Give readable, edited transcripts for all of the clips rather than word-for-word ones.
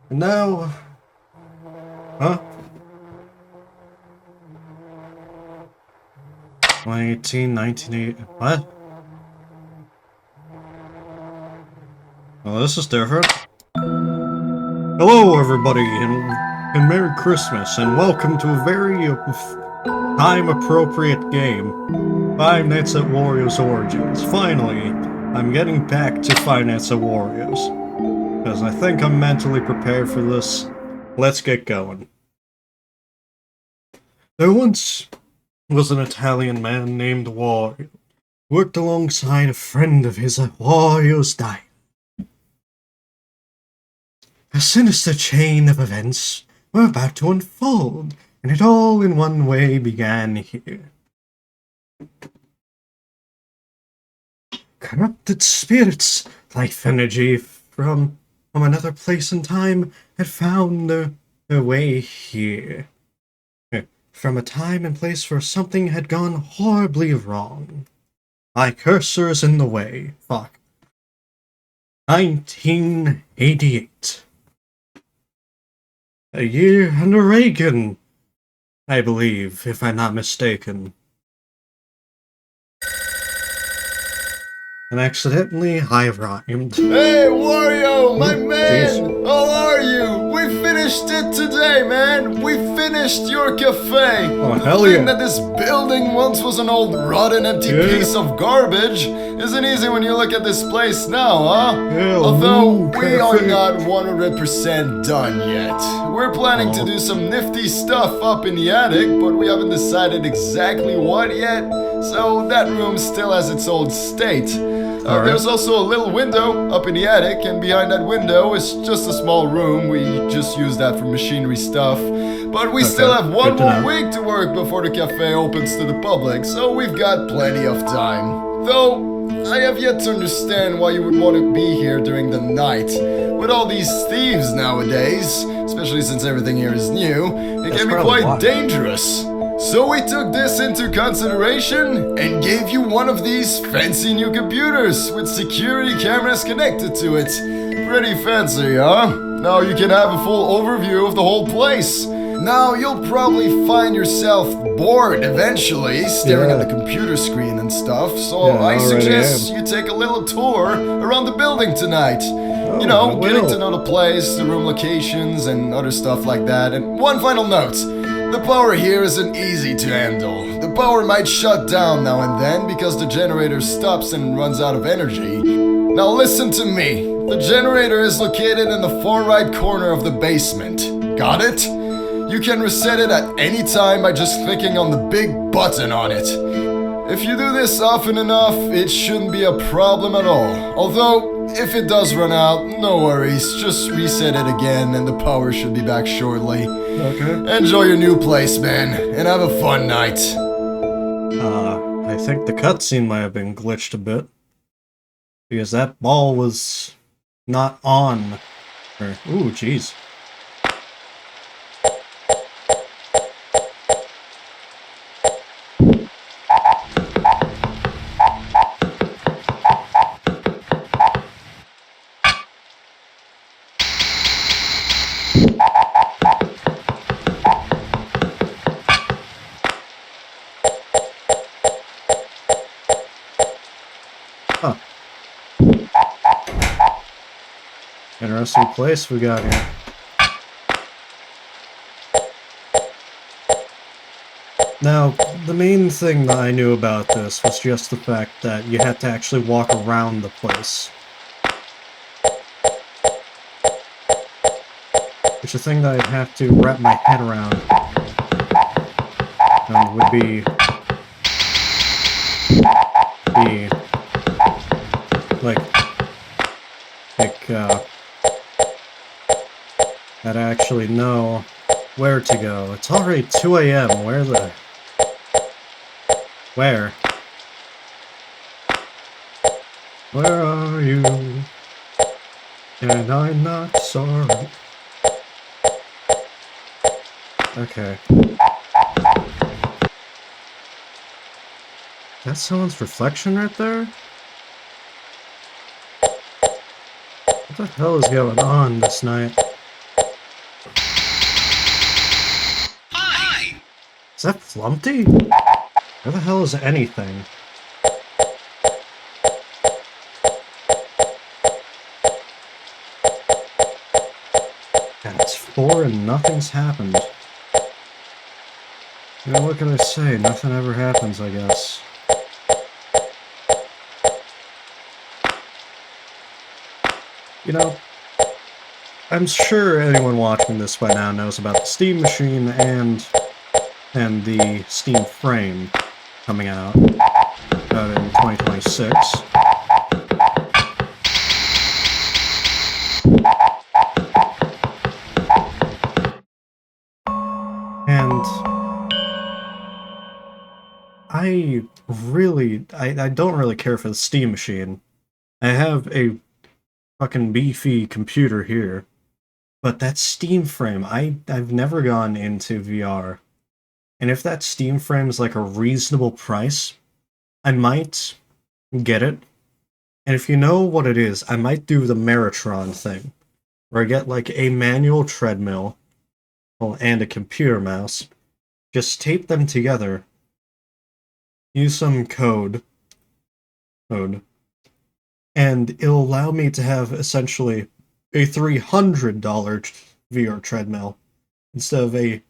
And now... Huh? 2018, 1980... What? Well, this is different. Hello, everybody, and Merry Christmas, and welcome to a very time-appropriate game. Five Nights at Wario's Origins. Finally, I'm getting back to Five Nights at Wario's. Because I think I'm mentally prepared for this. Let's get going. There once was an Italian man named Wario. Worked alongside a friend of his at Wario's died. A sinister chain of events were about to unfold, and it all in one way began here. Corrupted spirits, life energy from another place and time had found their way here. From a time and place where something had gone horribly wrong. My cursor's in the way. Fuck. 1988. A year under Reagan, I believe, if I'm not mistaken. And accidentally, I rhymed. Hey, Wario, my man! Jeez. How are you? We finished it today, man! We finished your cafe! Oh, the hell thing yeah. that this building once was an old rotten empty piece of garbage isn't easy when you look at this place now, huh? Hell Although, no, we are cafe. not 100% done yet. We're planning to do some nifty stuff up in the attic, but we haven't decided exactly what yet, so that room still has its old state. Alright. There's also a little window up in the attic, and behind that window is just a small room. We just use that for machinery stuff. But we still have one good to more know. week to work before the cafe opens to the public, so we've got plenty of time. Though, I have yet to understand why you would want to be here during the night. With all these thieves nowadays, especially since everything here is new, it That's can be probably quite why. dangerous. So we took this into consideration and gave you one of these fancy new computers with security cameras connected to it. Pretty fancy, huh? Now you can have a full overview of the whole place. Now you'll probably find yourself bored eventually, staring at the computer screen and stuff, so Yeah, I I already suggest you take a little tour around the building tonight. You I know, getting will. to know the place, the room locations, and other stuff like that. And one final note. The power here isn't easy to handle. The power might shut down now and then because the generator stops and runs out of energy. Now listen to me. The generator is located in the far right corner of the basement. Got it? You can reset it at any time by just clicking on the big button on it. If you do this often enough, it shouldn't be a problem at all. Although, if it does run out, no worries, just reset it again and the power should be back shortly. Okay. Enjoy your new place, man, and have a fun night. I think the cutscene might have been glitched a bit. Because that ball was not on. Ooh, jeez. Huh. Interesting place we got here. Now, the main thing that I knew about this was just the fact that you had to actually walk around the place. Which is a thing that I'd have to wrap my head around. Would be I'd actually know where to go. It's already 2 a.m. Where? Where are you? And I'm not sorry. Okay. That's someone's reflection right there? What the hell is going on this night? that Flumpty? Where the hell is anything? God, it's 4 and nothing's happened. You know, what can I say? Nothing ever happens, I guess. You know, I'm sure anyone watching this by now knows about the Steam Machine and the Steam Frame coming out in 2026. And I don't really care for the Steam Machine. I have a fucking beefy computer here. But that Steam Frame, I've never gone into VR. And if that Steam Frame is like a reasonable price, I might get it. And if you know what it is, I might do the Meritron thing, where I get like a manual treadmill, and a computer mouse, just tape them together, use some code, and it'll allow me to have essentially a $300 VR treadmill instead of a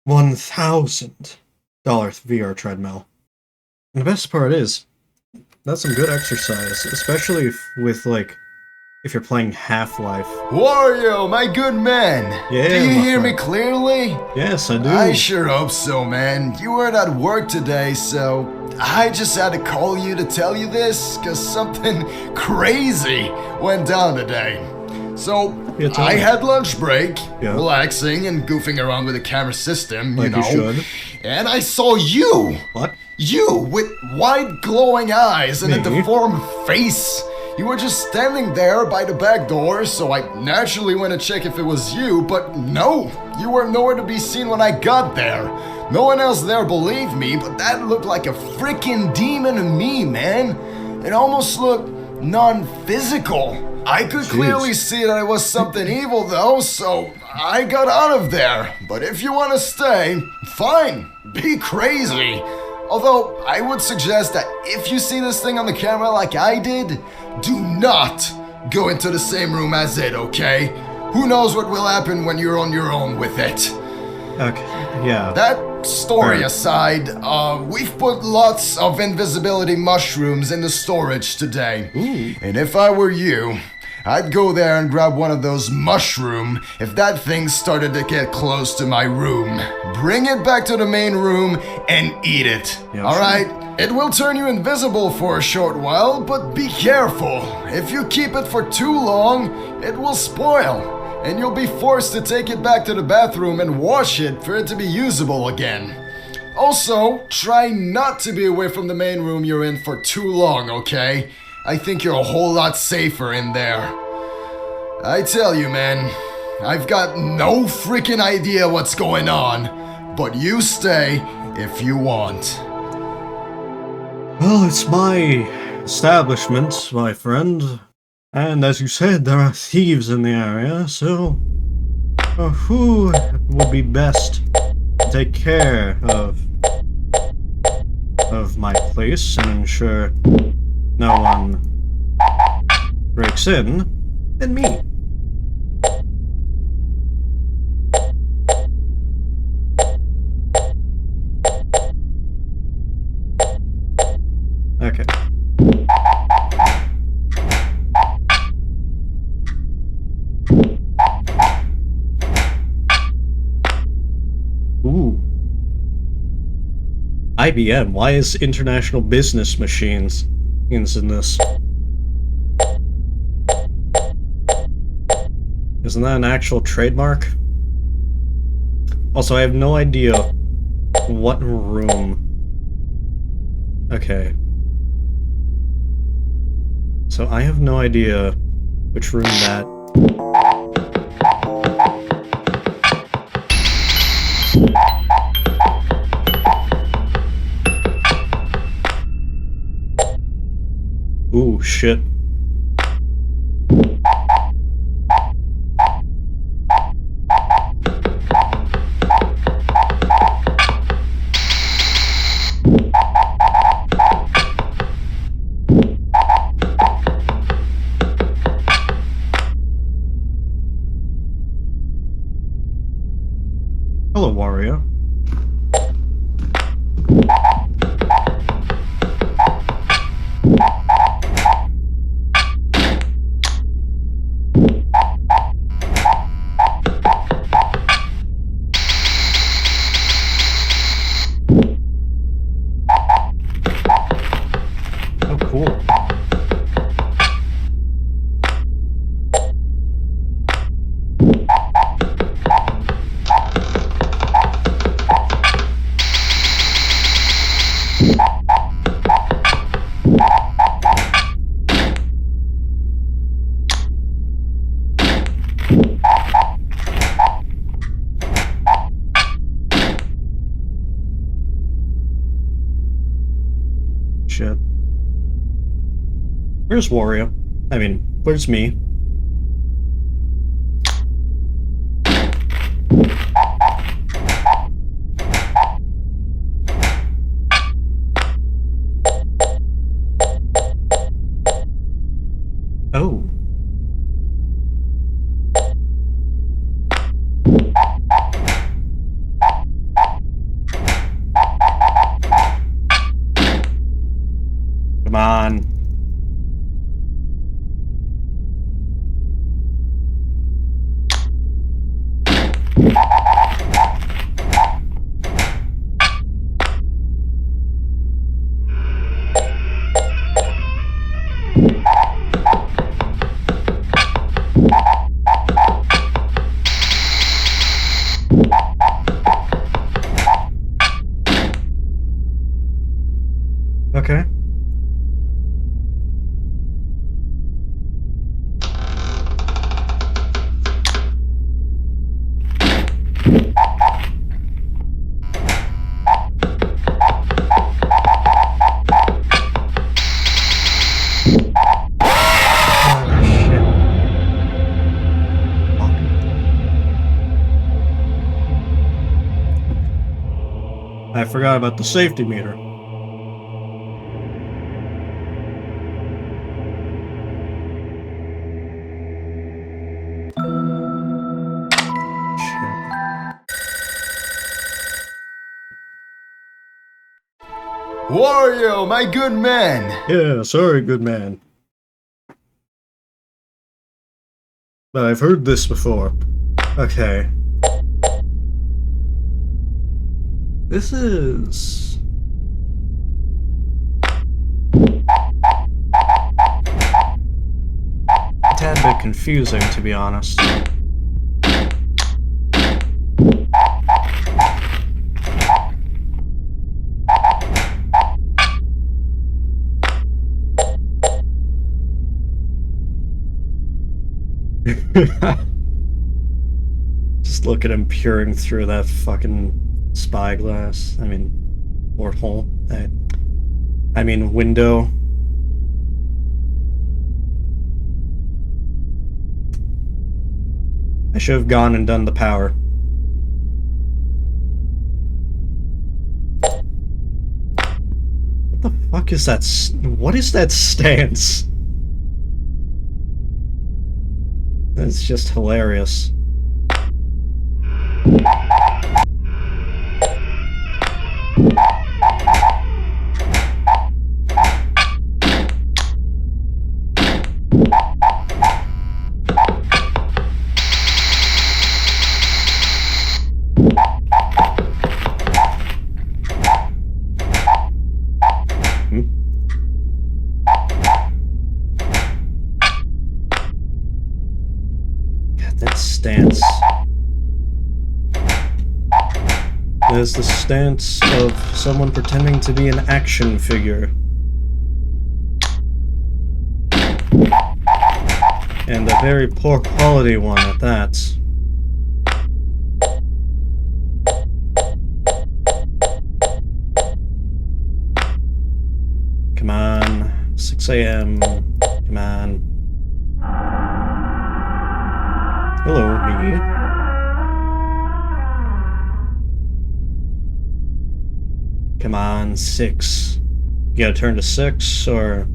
$1,000 VR treadmill. And the best part is, that's some good exercise, especially if you're playing Half-Life. Wario, my good man! Yeah, do you my hear me friend. clearly? Yes, I do. I sure hope so, man. You weren't at work today, so I just had to call you to tell you this, cause something crazy went down today. So, Yeah, tell I me. had lunch break, Yeah. relaxing and goofing around with the camera system, Like you should. and I saw you! What? You, with wide glowing eyes and a Me? deformed face. You were just standing there by the back door, so I naturally went to check if it was you, but no, you were nowhere to be seen when I got there. No one else there believed me, but that looked like a freaking demon to me, man. It almost looked non-physical. I could clearly see that it was something evil though, so I got out of there. But if you want to stay, fine, be crazy. Although, I would suggest that if you see this thing on the camera like I did, do not go into the same room as it, okay? Who knows what will happen when you're on your own with it. Okay, yeah. That story Right. aside, we've put lots of invisibility mushrooms in the storage today. Ooh. And if I were you, I'd go there and grab one of those mushroom if that thing started to get close to my room. Bring it back to the main room and eat it. Yeah, Alright? It will turn you invisible for a short while, but be careful. If you keep it for too long, it will spoil. And you'll be forced to take it back to the bathroom and wash it for it to be usable again. Also, try not to be away from the main room you're in for too long, okay? I think you're a whole lot safer in there. I tell you, man, I've got no freaking idea what's going on, but you stay if you want. Well, it's my establishment, my friend. And as you said, there are thieves in the area, so who would be best to take care of my place and ensure no one breaks in than me? Okay. Ooh. IBM, why is International Business Machines in this? Isn't that an actual trademark? Also, I have no idea what room. Okay. So I have no idea which room that... Ooh, shit. Wario. Oh, cool. Shit. Where's Wario? I mean, where's me? Oh. Come on. Okay. I forgot about the safety meter. Wario, my good man! Yeah, sorry, good man. But I've heard this before. Okay. This is... a tad bit confusing, to be honest. Just look at him peering through that fucking spyglass. I mean, porthole. I mean, window. I should have gone and done the power. What the fuck is that? What is that stance? That's just hilarious. That stance. That is the stance of someone pretending to be an action figure. And a very poor quality one at that. Come on. 6 a.m. Come on. Hello, me. Come on, 6. You gotta turn to 6, or...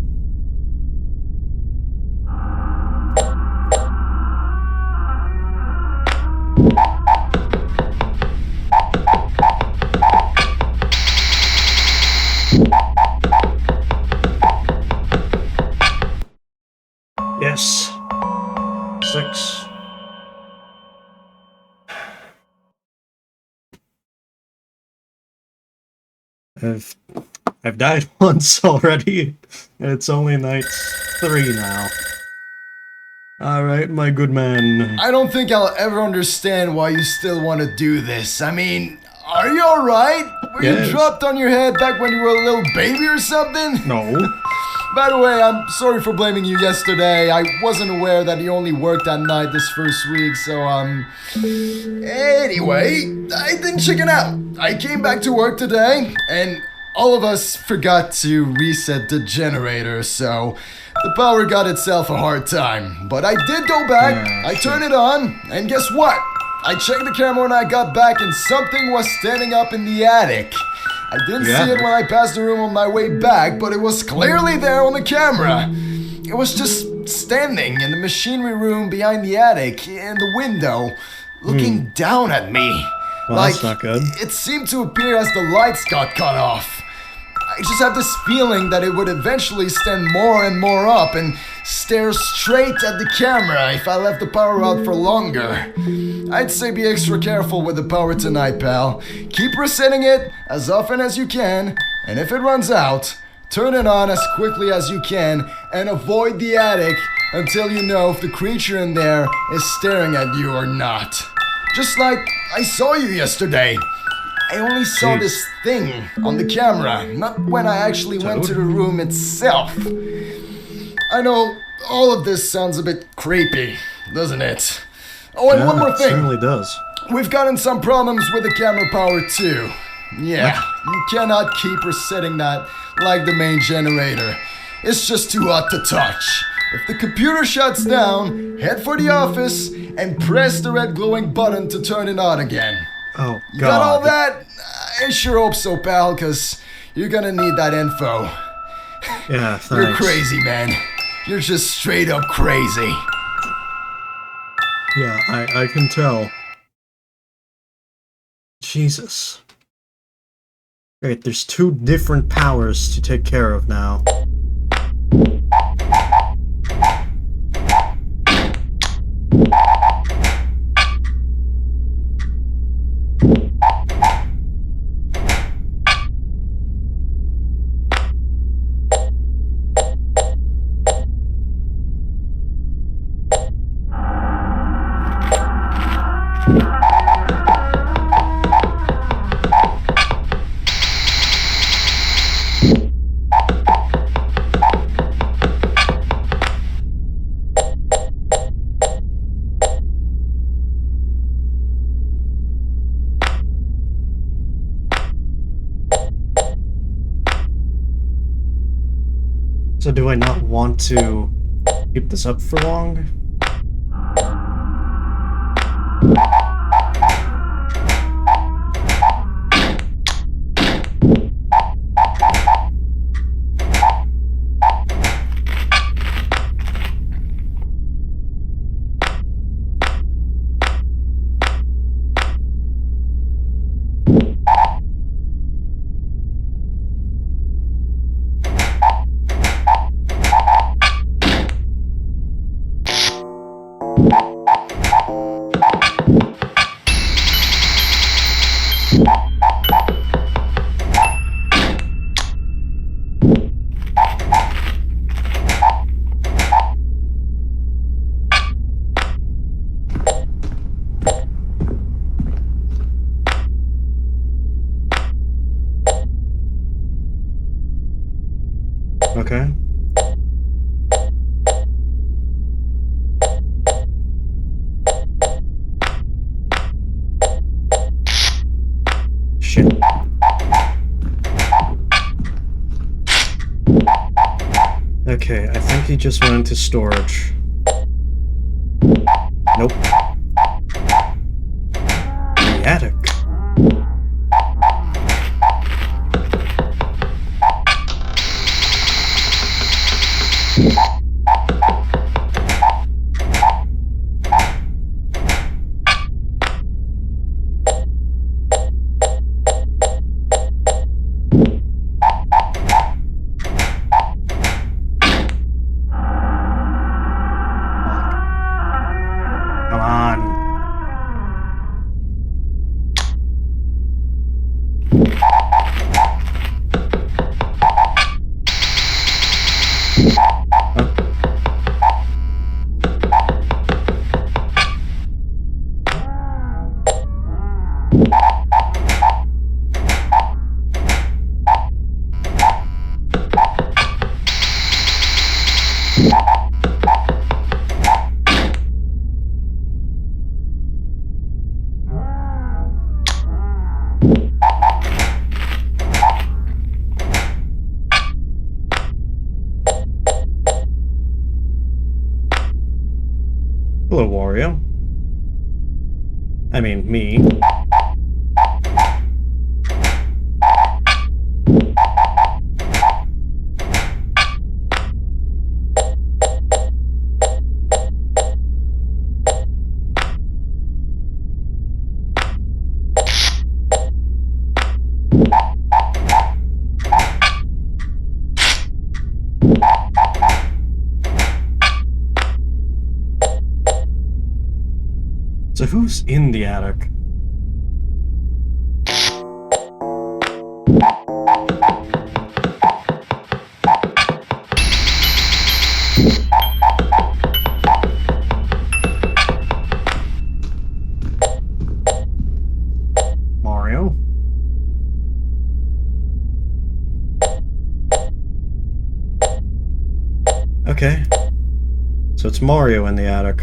I've I've died once already. It's only night 3 now. Alright, my good man. I don't think I'll ever understand why you still want to do this. I mean, are you alright? Were Yes. you dropped on your head back when you were a little baby or something? No. By the way, I'm sorry for blaming you yesterday. I wasn't aware that you only worked at night this first week, so, Anyway, I didn't chicken out. I came back to work today, and all of us forgot to reset the generator, so the power got itself a hard time. But I did go back, I turned it on, and guess what? I checked the camera when I got back, and something was standing up in the attic. I didn't see it when I passed the room on my way back, but it was clearly there on the camera. It was just standing in the machinery room behind the attic, in the window, looking down at me. Well, that's not good. It seemed to appear as the lights got cut off. I just had this feeling that it would eventually stand more and more up and stare straight at the camera if I left the power out for longer. I'd say be extra careful with the power tonight, pal. Keep resetting it as often as you can, and if it runs out, turn it on as quickly as you can and avoid the attic until you know if the creature in there is staring at you or not. Just like I saw you yesterday. I only saw Jeez. this thing on the camera, not when I actually went to the room itself. I know all of this sounds a bit creepy, doesn't it? Oh, and one more It thing. certainly does. We've gotten some problems with the camera power too. Yeah, you cannot keep resetting that like the main generator. It's just too hot to touch. If the computer shuts down, head for the office and press the red glowing button to turn it on again. Oh, You God. got all that? I sure hope so, pal, because you're gonna need that info. Yeah, thanks. You're crazy, man. You're just straight up crazy. Yeah, I can tell. Jesus. Great, there's 2 different powers to take care of now. So do I not want to keep this up for long? Okay. Shit. Okay, I think he just went into storage. Nope. The attic. Come Hello, Wario. I mean, me. So who's in the attic? Mario? Okay. So it's Mario in the attic.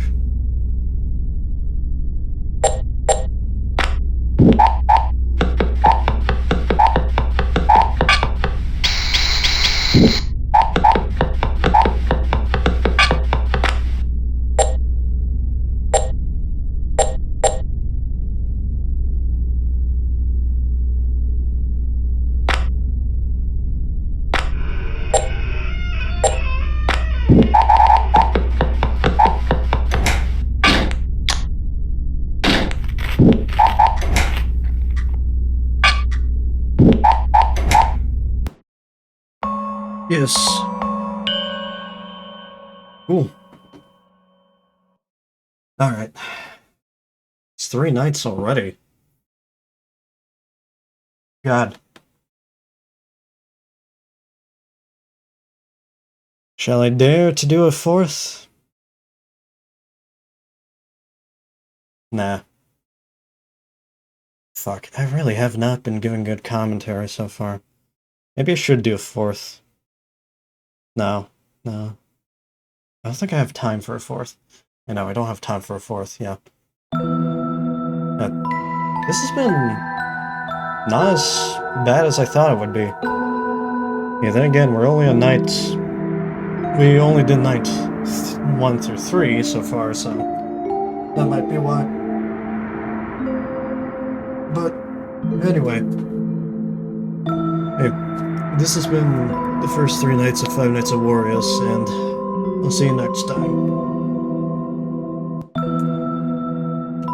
Yes. Cool. Alright. It's 3 nights already. God. Shall I dare to do a 4th? Nah. Fuck, I really have not been giving good commentary so far. Maybe I should do a 4th. No. No. I don't think I have time for a 4th. I know, I don't have time for a 4th, yeah. This has been not as bad as I thought it would be. Yeah, then again, we're only on night... We only did night 1 through 3 so far, so... That might be why. But, anyway. Hey, this has been the first 3 nights of 5 Nights at Wario's, and I'll see you next time.